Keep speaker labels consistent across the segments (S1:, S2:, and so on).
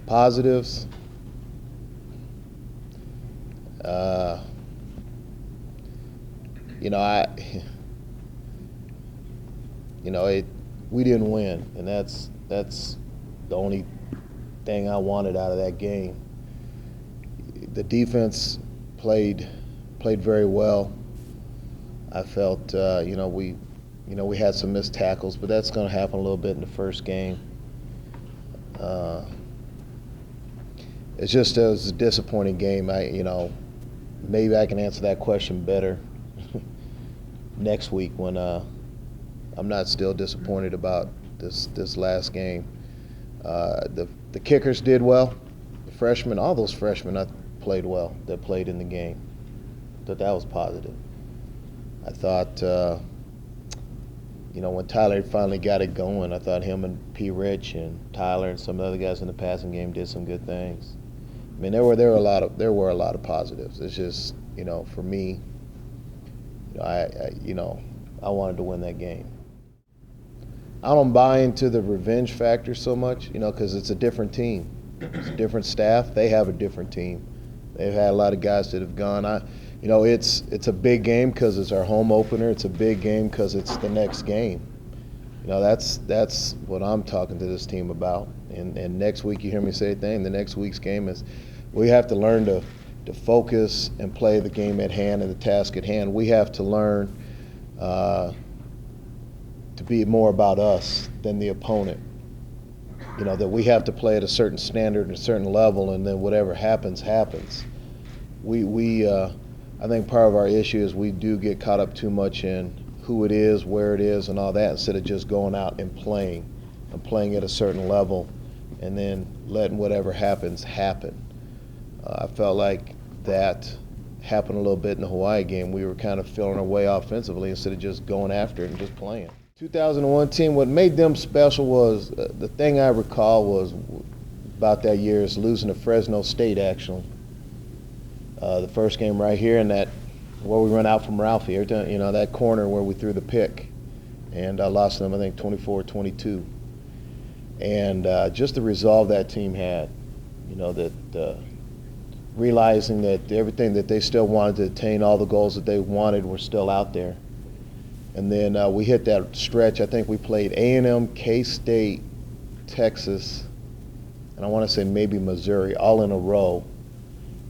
S1: Positives. Uh, you know, I, we didn't win, and that's the only thing I wanted out of that game. The defense played very well. I felt, we had some missed tackles, but that's going to happen a little bit in the first game. It was a disappointing game. Maybe I can answer that question better next week when I'm not still disappointed about this last game. The kickers did well. The freshmen, all those freshmen, played well that played in the game. That was positive. I thought, when Tyler finally got it going, I thought him and P. Rich and Tyler and some of the other guys in the passing game did some good things. I mean, there were a lot of positives. It's just, for me, I wanted to win that game. I don't buy into the revenge factor so much, because it's a different team. It's a different staff. They have a different team. They've had a lot of guys that have gone. It's a big game because it's our home opener. It's a big game because it's the next game. That's what I'm talking to this team about. And next week you hear me say the thing. The next week's game is we have to learn to focus and play the game at hand and the task at hand. We have to learn to be more about us than the opponent. That we have to play at a certain standard and a certain level, and then whatever happens, happens. I think part of our issue is we do get caught up too much in who it is, where it is, and all that, instead of just going out and playing at a certain level, and then letting whatever happens happen. I felt like that happened a little bit in the Hawaii game. We were kind of feeling our way offensively instead of just going after it and just playing. 2001 team, what made them special was, the thing I recall was about that year is losing to Fresno State, actually. The first game right here, and that where we run out from Ralphie, every time, that corner where we threw the pick, and I lost them, I think, 24-22. And just the resolve that team had, that realizing that everything that they still wanted to attain, all the goals that they wanted were still out there. And then we hit that stretch. I think we played A&M, K-State, Texas, and I want to say maybe Missouri, all in a row.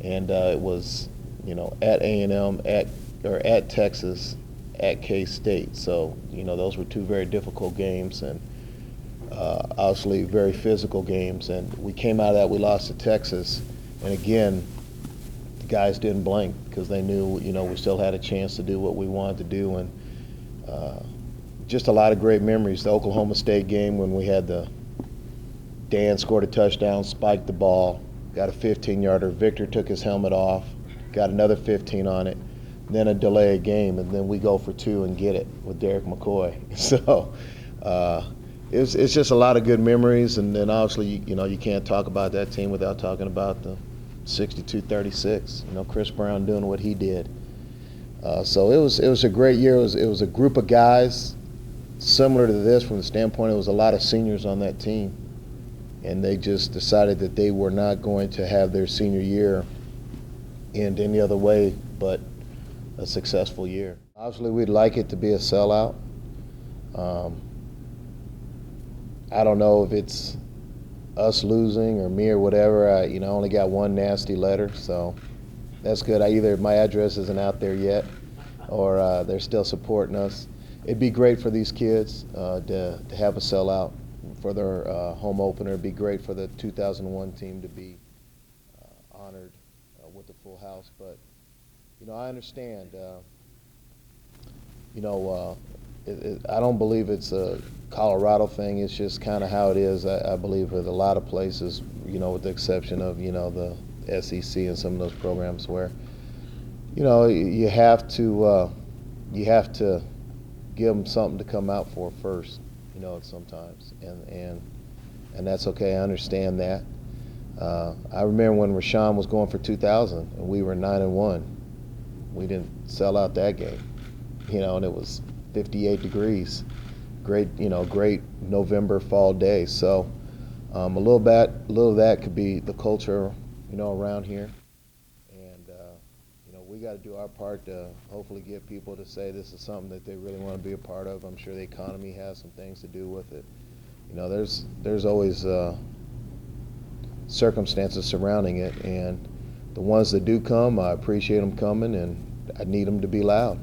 S1: And it was, at A&M, at Texas, at K-State. So, those were two very difficult games and obviously very physical games. And we came out of that, we lost to Texas. And again, the guys didn't blink because they knew, we still had a chance to do what we wanted to do. And just a lot of great memories. The Oklahoma State game when we had Dan scored a touchdown, spiked the ball, got a 15-yarder. Victor took his helmet off, got another 15 on it, then a delay game, and then we go for 2 and get it with Derek McCoy. So it's just a lot of good memories, and then obviously, you can't talk about that team without talking about the 62-36. Chris Brown doing what he did. So it was a great year. It was a group of guys similar to this from the standpoint it was a lot of seniors on that team. And they just decided that they were not going to have their senior year end any other way but a successful year. Obviously, we'd like it to be a sellout. I don't know if it's us losing or me or whatever. I only got one nasty letter, so that's good. Either my address isn't out there yet or they're still supporting us. It'd be great for these kids to have a sellout for their home opener. It'd be great for the 2001 team to be honored with the full house. But, I understand. I don't believe it's a Colorado thing. It's just kind of how it is, I believe, with a lot of places, with the exception of, the SEC and some of those programs where, you have to give them something to come out for first. Sometimes, and that's okay. I understand that. I remember when Rashawn was going for 2,000, and we were 9-1. We didn't sell out that game, and it was 58 degrees. Great November fall day. So, A little of that could be the culture, around here. And, we got to do our part to hopefully get people to say this is something that they really want to be a part of. I'm sure the economy has some things to do with it. There's always circumstances surrounding it, and the ones that do come, I appreciate them coming, and I need them to be loud.